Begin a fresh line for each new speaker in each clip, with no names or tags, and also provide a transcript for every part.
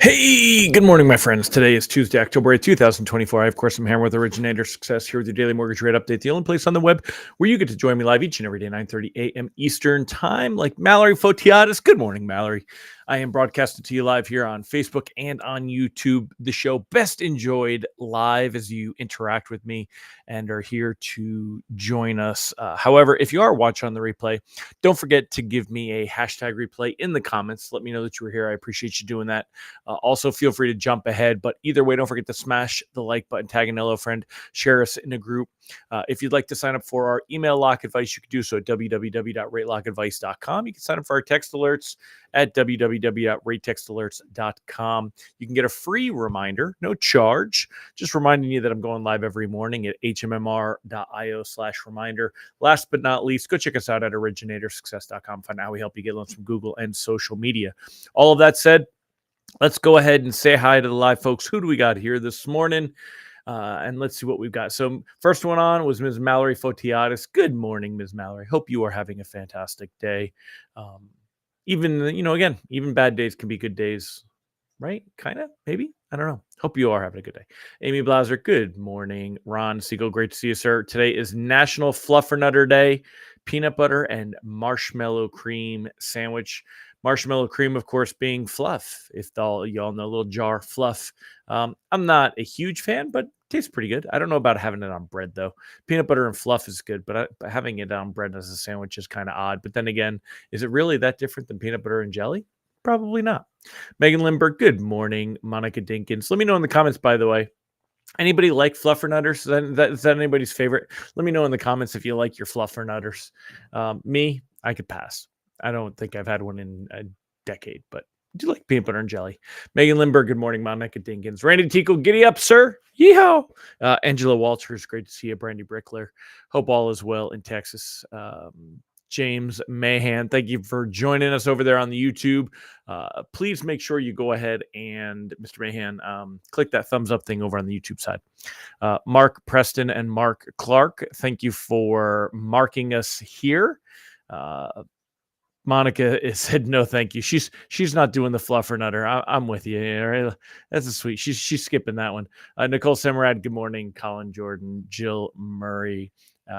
Hey, good morning, my friends. Today is Tuesday, October 8th, 2024. I, of course, am here with Originator Success here with your daily mortgage rate update, the only place on the web where you get to join me live each and every day, 9:30 a.m. Eastern Time, like Mallory Fotiadis. Good morning, Mallory. I am broadcasting to you live here on Facebook and on YouTube. The show best enjoyed live as you interact with me and are here to join us. However, if you are watching on the replay, don't forget to give me a hashtag replay in the comments. Let me know that you were here. I appreciate you doing that. Also, feel free to jump ahead. But either way, don't forget to smash the like button, tag an Hello friend, share us in a group. If you'd like to sign up for our email lock advice, you can do so at www.ratelockadvice.com. You can sign up for our text alerts at www.ratetextalerts.com. You can get a free reminder, no charge, just reminding you that I'm going live every morning at hmmr.io/reminder. Last but not least, go check us out at originatorssuccess.com. Find out how we help you get loans from Google and social media. All of that said, let's go ahead and say hi to the live folks. Who do we got here this morning? And let's see what we've got. So first one on was Ms. Mallory Fotiadis. Good morning, Ms. Mallory. Hope you are having a fantastic day. Even bad days can be good days, right? Kind of, maybe. I don't know. Hope you are having a good day. Amy Blaser, good morning. Ron Siegel, great to see you, sir. Today is National Fluffernutter Day. Peanut butter and marshmallow cream sandwich. Marshmallow cream, of course, being fluff. If y'all know, a little jar fluff. I'm not a huge fan, but tastes pretty good. I don't know about having it on bread, though. Peanut butter and fluff is good, but having it on bread as a sandwich is kind of odd. But then again, is it really that different than peanut butter and jelly? Probably not. Megan Lindbergh, good morning. Monica Dinkins. Let me know in the comments, by the way. Anybody like fluffernutters? Is that anybody's favorite? Let me know in the comments if you like your fluffernutters. Me, I could pass. I don't think I've had one in a decade, but I do like peanut butter and jelly. Megan Lindbergh, good morning. Monica Dinkins. Randy Tico, giddy up, sir. Yeehaw. Angela Walters, great to see you. Brandy Brickler. Hope all is well in Texas. James Mahan, thank you for joining us over there on the YouTube. Please make sure you go ahead and, Mr. Mahan, click that thumbs up thing over on the YouTube side. Mark Preston and Mark Clark, thank you for marking us here. Monica said no, thank you. She's not doing the fluffernutter. I'm with you. Right? That's a sweet. She's skipping that one. Nicole Semerad, good morning. Colin Jordan, Jill Murray.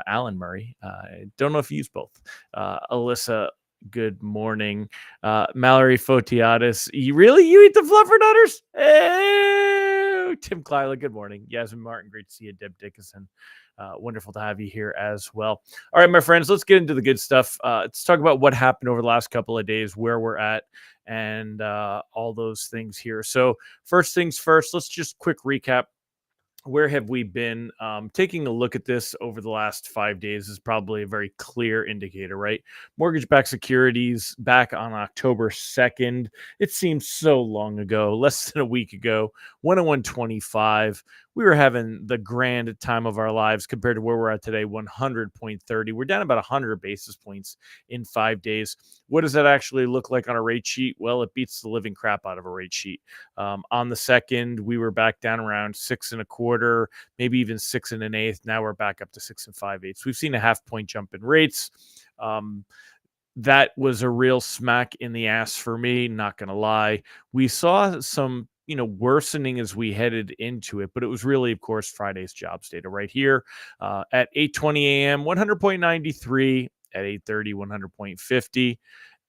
Alan Murray. I don't know if you use both. Alyssa, good morning. Mallory Fotiadis. You eat the fluffernutters? Hey! Tim Klyla, good morning. Yasmin Martin, great to see you. Deb Dickinson. Wonderful to have you here as well. All right, my friends, let's get into the good stuff. Let's talk about what happened over the last couple of days, where we're at, and all those things here. So first things first, let's just quick recap. Where have we been? Taking a look at this over the last 5 days is probably a very clear indicator, right? Mortgage-backed securities back on October 2nd. It seems so long ago, less than a week ago, 101.25. We were having the grand time of our lives compared to where we're at today, 100.30. We're down about 100 basis points in 5 days. What does that actually look like on a rate sheet? Well, it beats the living crap out of a rate sheet. On the second, we were back down around 6.25, maybe even 6 1/8. Now we're back up to 6 5/8. We've seen a half-point jump in rates. That was a real smack in the ass for me, not going to lie. We saw some worsening as we headed into it, but it was really, of course, Friday's jobs data right here at 8:20 a.m., 100.93, at 8:30, 100.50.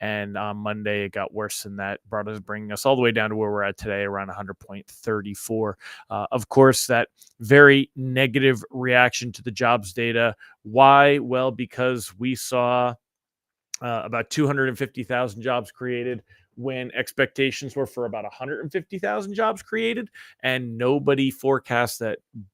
And on Monday, it got worse than that, bringing us all the way down to where we're at today, around 100.34. Of course, that very negative reaction to the jobs data. Why? Well, because we saw about 250,000 jobs created when expectations were for about 150,000 jobs created, and nobody forecast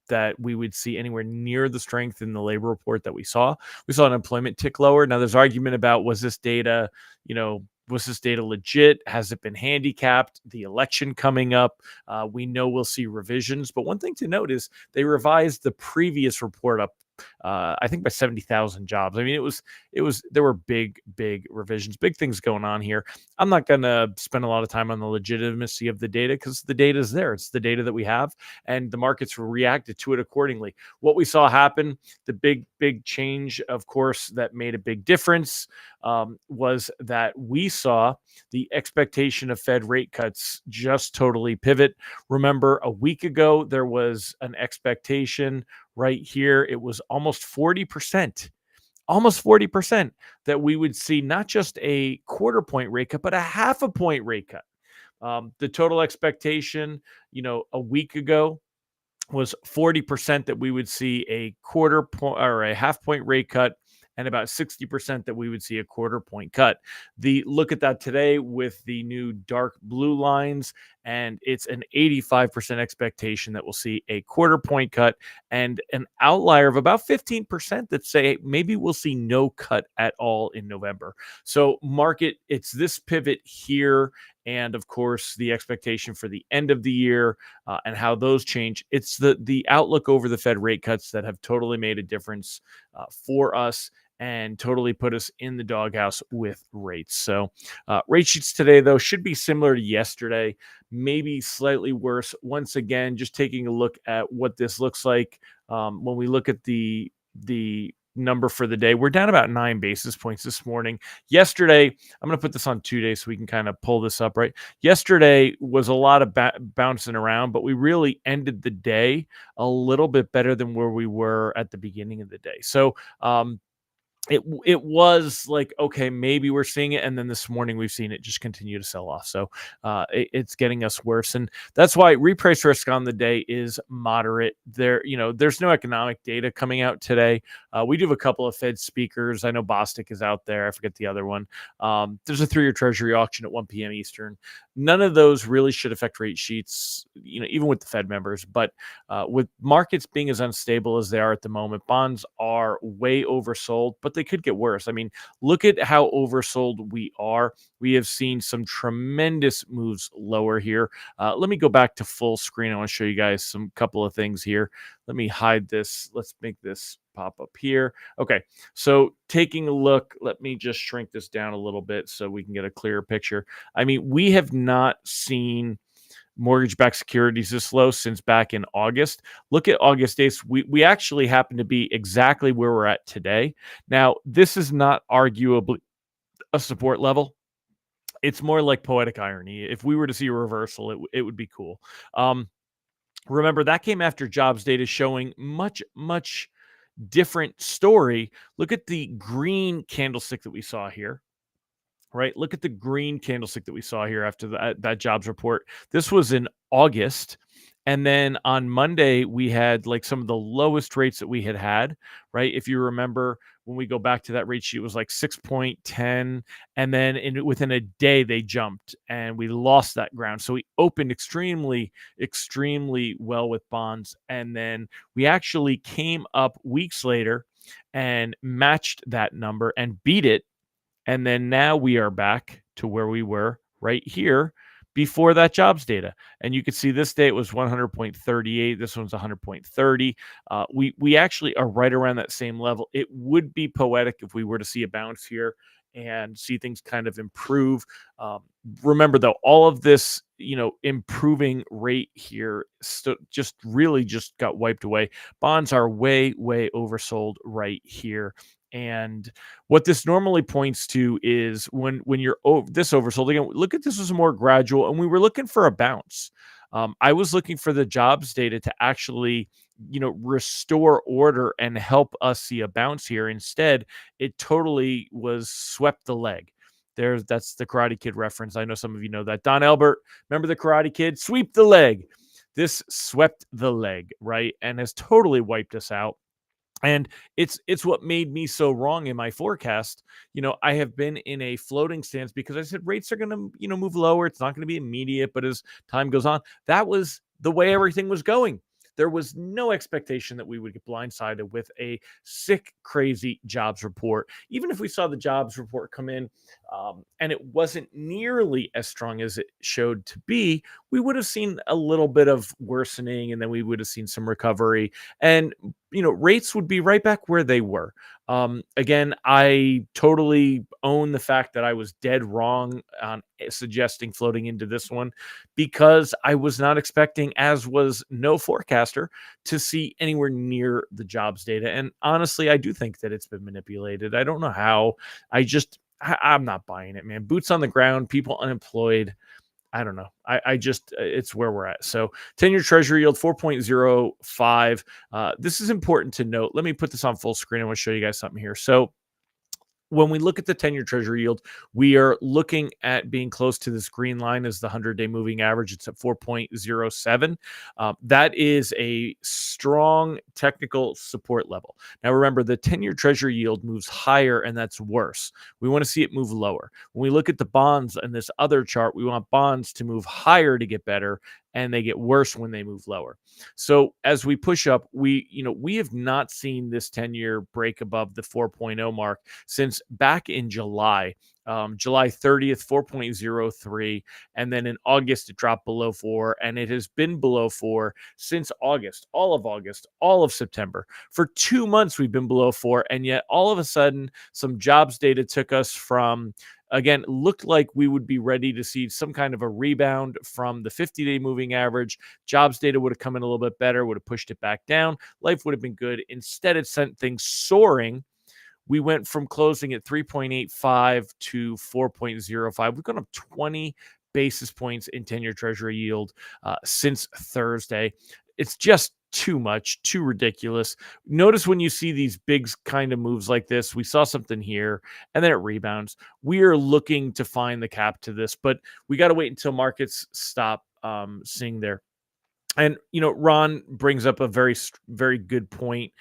that we would see anywhere near the strength in the labor report that we saw. We saw unemployment tick lower. Now there's argument about was this data legit? Has it been handicapped? The election coming up, we know we'll see revisions. But one thing to note is they revised the previous report up, I think by 70,000 jobs. I mean, there were big revisions, big things going on here. I'm not going to spend a lot of time on the legitimacy of the data because the data is there. It's the data that we have, and the markets reacted to it accordingly. What we saw happen, the big change, of course, that made a big difference was that we saw the expectation of Fed rate cuts just totally pivot. Remember, a week ago, there was an expectation right here. It was almost 40% that we would see not just a quarter point rate cut, but a half a point rate cut. The total expectation, a week ago was 40% that we would see a quarter point or a half point rate cut, and about 60% that we would see a quarter point cut. The look at that today with the new dark blue lines, and it's an 85% expectation that we'll see a quarter point cut, and an outlier of about 15% that say maybe we'll see no cut at all in November. So market, it's this pivot here, and of course the expectation for the end of the year, and how those change. It's the outlook over the Fed rate cuts that have totally made a difference for us, and totally put us in the doghouse with rates. So rate sheets today, though, should be similar to yesterday, maybe slightly worse. Once again, just taking a look at what this looks like. When we look at the number for the day, we're down about 9 basis points this morning. Yesterday, I'm going to put this on 2 days so we can kind of pull this up, right? Yesterday was a lot of bouncing around, but we really ended the day a little bit better than where we were at the beginning of the day. So it was like, okay, maybe we're seeing it, and then this morning we've seen it just continue to sell off. So it's getting us worse, and that's why reprice risk on the day is moderate. There's no economic data coming out today. We do have a couple of Fed speakers. I know Bostic is out there. I forget the other one. There's a 3-year Treasury auction at 1 p.m. Eastern. None of those really should affect rate sheets, even with the Fed members. But with markets being as unstable as they are at the moment, bonds are way oversold, but they could get worse. I mean, look at how oversold we are. We have seen some tremendous moves lower here. Let me go back to full screen. I want to show you guys some couple of things here. Let me hide this. Let's make this pop up here. Okay, so taking a look, let me just shrink this down a little bit so we can get a clearer picture. I mean, we have not seen mortgage-backed securities this low since back in August. Look at August 8th. We actually happen to be exactly where we're at today. Now, this is not arguably a support level. It's more like poetic irony. If we were to see a reversal, it would be cool. Remember, that came after jobs data showing much different story. Look at the green candlestick that we saw here. Right? Look at the green candlestick that we saw here after that jobs report. This was in August. And then on Monday, we had like some of the lowest rates that we had, right? If you remember, when we go back to that rate sheet, it was like 6.10. And then within a day, they jumped and we lost that ground. So we opened extremely well with bonds. And then we actually came up weeks later and matched that number and beat it. And then now we are back to where we were right here before that jobs data. And you can see this day it was 100.38. This one's 100.30. We actually are right around that same level. It would be poetic if we were to see a bounce here and see things kind of improve. Remember, though, all of this, improving rate here just got wiped away. Bonds are way oversold right here. And what this normally points to is when you're this oversold, again, look at this as more gradual, and we were looking for a bounce. I was looking for the jobs data to actually, restore order and help us see a bounce here. Instead, it totally was swept the leg. That's the Karate Kid reference. I know some of you know that. Don Elbert, remember the Karate Kid? Sweep the leg. This swept the leg, right? And has totally wiped us out. And it's what made me so wrong in my forecast. I have been in a floating stance because I said rates are going to, move lower. It's not going to be immediate, but as time goes on, that was the way everything was going. There was no expectation that we would get blindsided with a sick, crazy jobs report. Even if we saw the jobs report come in and it wasn't nearly as strong as it showed to be, we would have seen a little bit of worsening, and then we would have seen some recovery. And rates would be right back where they were. Again, I totally own the fact that I was dead wrong on suggesting floating into this one, because I was not expecting, as was no forecaster, to see anywhere near the jobs data. And honestly, I do think that it's been manipulated. I don't know how. I'm not buying it, man. Boots on the ground, people unemployed. I don't know. I just, it's where we're at. So 10-year treasury yield 4.05. This is important to note. Let me put this on full screen. I want to show you guys something here. So when we look at the 10-year treasury yield, we are looking at being close to this green line as the 100-day moving average. It's at 4.07. That is a strong technical support level. Now, remember, the 10-year treasury yield moves higher, and that's worse. We want to see it move lower. When we look at the bonds in this other chart, we want bonds to move higher to get better, and they get worse when they move lower. So as we push up, we have not seen this 10-year break above the 4.0 mark since back in July. July 30th, 4.03. And then in August, it dropped below 4. And it has been below 4 since August, all of September. For 2 months, we've been below 4. And yet, all of a sudden, some jobs data took us from, again, looked like we would be ready to see some kind of a rebound from the 50-day moving average. Jobs data would have come in a little bit better, would have pushed it back down. Life would have been good. Instead, it sent things soaring. We went from closing at 3.85 to 4.05. We've gone up 20 basis points in 10-year treasury yield since Thursday. It's just too much, too ridiculous. Notice when you see these big kind of moves like this, we saw something here and then it rebounds. We are looking to find the cap to this, but we got to wait until markets stop seeing their. And, Ron brings up a very good point.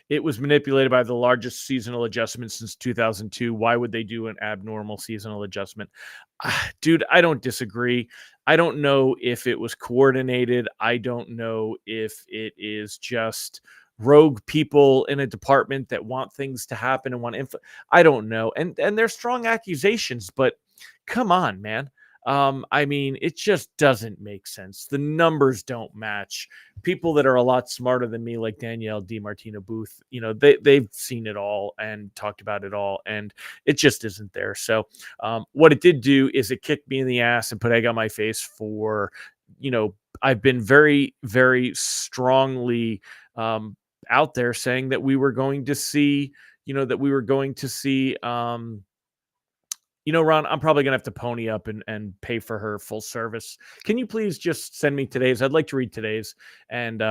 It was manipulated by the largest seasonal adjustment since 2002. Why would they do an abnormal seasonal adjustment? Dude, I don't disagree. I don't know if it was coordinated. I don't know if it is just rogue people in a department that want things to happen and want info. I don't know. And they're strong accusations, but come on, man. I mean, it just doesn't make sense. The numbers don't match. People that are a lot smarter than me, like Danielle DiMartino Booth, they've seen it all and talked about it all, and it just isn't there. So, what it did do is it kicked me in the ass and put egg on my face for, I've been very, very strongly out there saying that we were going to see, Ron, I'm probably going to have to pony up and pay for her full service. Can you please just send me today's? I'd like to read today's and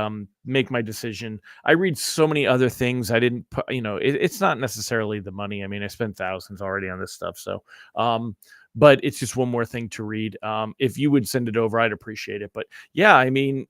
make my decision. I read so many other things. I didn't put, it's not necessarily the money. I mean, I spent thousands already on this stuff. So, but it's just one more thing to read. If you would send it over, I'd appreciate it. But yeah, I mean,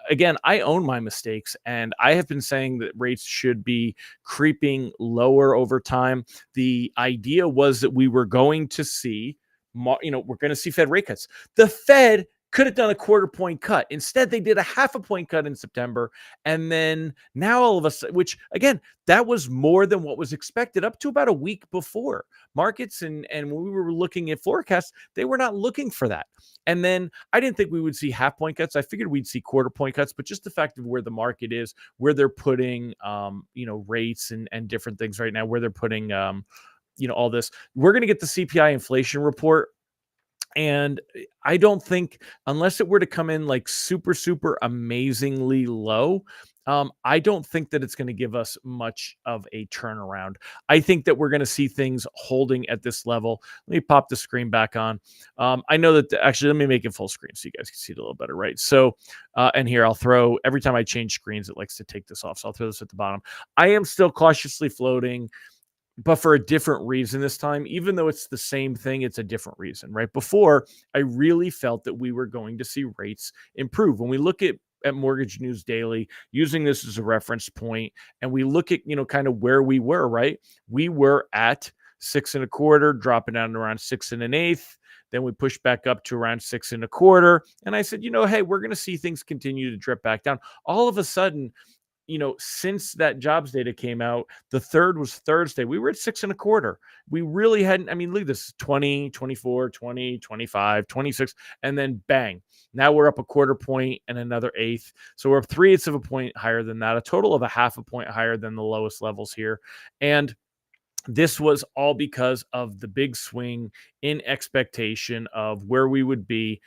again, I own my mistakes, and I have been saying that rates should be creeping lower over time. The idea was that we were going to see, we're going to see Fed rate cuts. The Fed could have done a quarter point cut. Instead, they did a half a point cut in September. And then now all of a sudden, which again, that was more than what was expected up to about a week before. Markets and when we were looking at forecasts, they were not looking for that. And then I didn't think we would see half point cuts. I figured we'd see quarter point cuts, but just the fact of where the market is, where they're putting, rates and different things right now, where they're putting, all this, we're going to get the CPI inflation report. And I don't think, unless it were to come in like super, super amazingly low, I don't think that it's going to give us much of a turnaround. I think that we're going to see things holding at this level. Let me pop the screen back on. I know that actually, let me make it full screen so you guys can see it a little better, right? So, and here I'll throw, every time I change screens, it likes to take this off. So I'll throw this at the bottom. I am still cautiously floating, but for a different reason this time. Even though it's the same thing, it's a different reason, right? Before, I really felt that we were going to see rates improve. When we look at Mortgage News Daily, using this as a reference point, and we look at, kind of where we were, right? We were at 6.25, dropping down to around 6 1/8. Then we pushed back up to around 6.25. And I said, hey, we're going to see things continue to drip back down. All of a sudden, since that jobs data came out, the third was Thursday, we were at 6.25. We really hadn't, look at this, 20, 24, 20, 25, 26, and then bang. Now we're up a quarter point and another eighth. So we're up 3/8 of a point higher than that, a total of a half a point higher than the lowest levels here. And this was all because of the big swing in expectation of where we would be,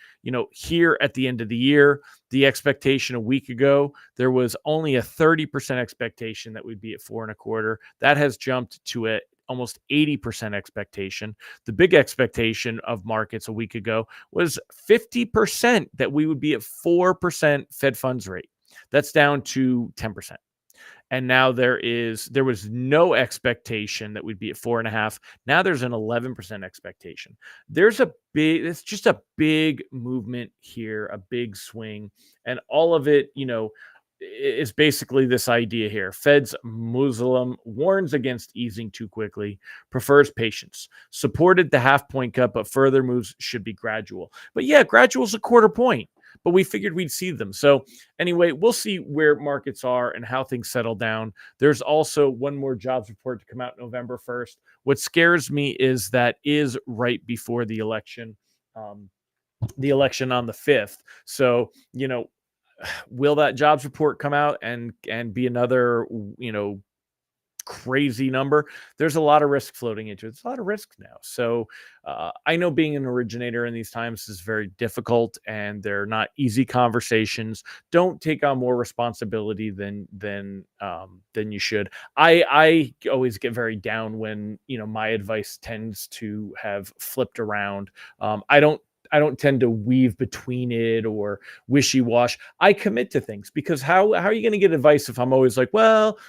here at the end of the year. The expectation a week ago, there was only a 30% expectation that we'd be at 4.25. That has jumped to almost 80% expectation. The big expectation of markets a week ago was 50% that we would be at 4% Fed funds rate. That's down to 10%. And now there was no expectation that we'd be at 4.5. Now there's an 11% expectation. It's just a big movement here, a big swing, and all of it, is basically this idea here. Fed's Muslim warns against easing too quickly, prefers patience, supported the half point cut, but further moves should be gradual. But yeah, gradual is a quarter point, but we figured we'd see them. So anyway, we'll see where markets are and how things settle down. There's also one more jobs report to come out November 1st. What scares me is that is right before the election on the 5th. So, will that jobs report come out and be another, crazy number? There's a lot of risk floating into it. It's a lot of risk now. So I know being an originator in these times is very difficult, and they're not easy conversations. Don't take on more responsibility than you should. I always get very down when my advice tends to have flipped around. I don't tend to weave between it or wishy-wash. I commit to things, because how are you going to get advice if I'm always like, well,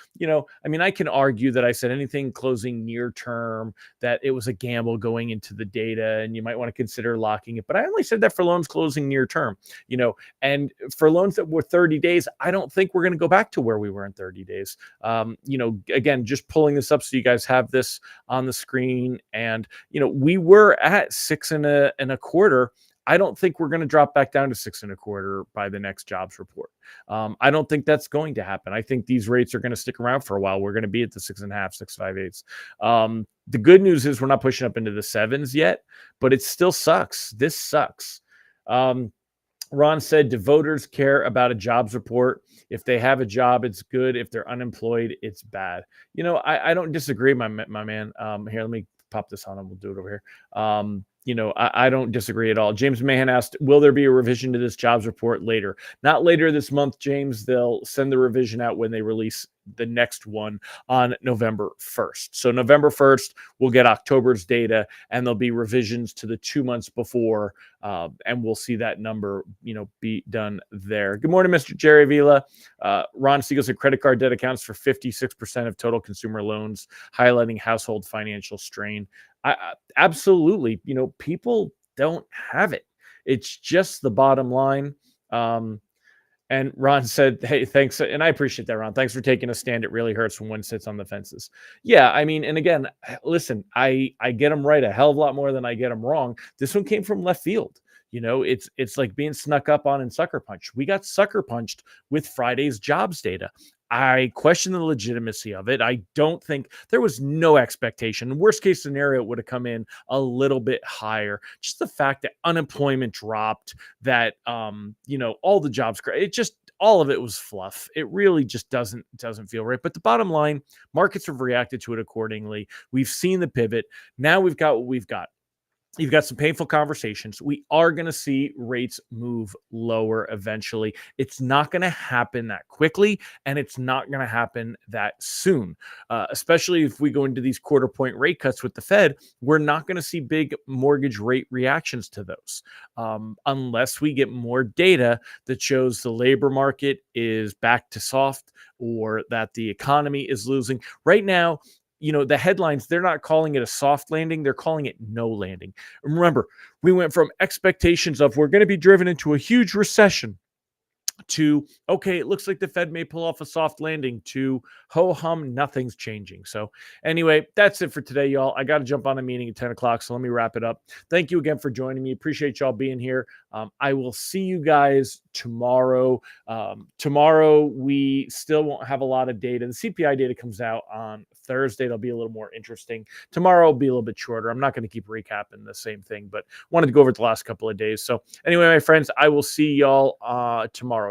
I can argue that I said anything closing near term, that it was a gamble going into the data, and you might want to consider locking it. But I only said that for loans closing near term, and for loans that were 30 days, I don't think we're going to go back to where we were in 30 days. Again, just pulling this up so you guys have this on the screen. And, we were at 6.25. I don't think we're going to drop back down to 6.25 by the next jobs report. I don't think that's going to happen. I think these rates are going to stick around for a while. We're going to be at the 6.5, 6.58. The good news is we're not pushing up into the 7s yet, but it still sucks. This sucks. Ron said, do voters care about a jobs report? If they have a job, it's good. If they're unemployed, it's bad. I don't disagree, my man. Here, let me pop this on and we'll do it over here. I don't disagree at all. James Mahan asked, will there be a revision to this jobs report later? Not later this month, James. They'll send the revision out when they release the next one on November 1st. So November 1st, we'll get October's data, and there'll be revisions to the 2 months before, and we'll see that number, be done there. Good morning, Mr. Jerry Vila. Ron Siegel said credit card debt accounts for 56% of total consumer loans, highlighting household financial strain. Absolutely. People don't have it. It's just the bottom line. And Ron said, hey, thanks. And I appreciate that, Ron. Thanks for taking a stand. It really hurts when one sits on the fences. Yeah, and again, listen, I get them right a hell of a lot more than I get them wrong. This one came from left field. It's like being snuck up on and sucker punched. We got sucker punched with Friday's jobs data. I question the legitimacy of it. I don't think there was no expectation. Worst case scenario, it would have come in a little bit higher. Just the fact that unemployment dropped, that all the jobs, all of it was fluff. It really just doesn't feel right. But the bottom line, markets have reacted to it accordingly. We've seen the pivot. Now we've got what we've got. You've got some painful conversations. We are going to see rates move lower eventually. It's not going to happen that quickly, and it's not going to happen that soon, especially if we go into these quarter point rate cuts with the Fed. We're not going to see big mortgage rate reactions to those unless we get more data that shows the labor market is back to soft, or that the economy is losing. Right now, the headlines, they're not calling it a soft landing. They're calling it no landing. And remember, we went from expectations of we're going to be driven into a huge recession to, okay, it looks like the Fed may pull off a soft landing, to ho-hum, nothing's changing. So anyway, that's it for today, y'all. I got to jump on a meeting at 10 o'clock, so let me wrap it up. Thank you again for joining me. Appreciate y'all being here. I will see you guys tomorrow. Tomorrow, we still won't have a lot of data. The CPI data comes out on Thursday. It'll be a little more interesting. Tomorrow will be a little bit shorter. I'm not going to keep recapping the same thing, but wanted to go over the last couple of days. So anyway, my friends, I will see y'all tomorrow.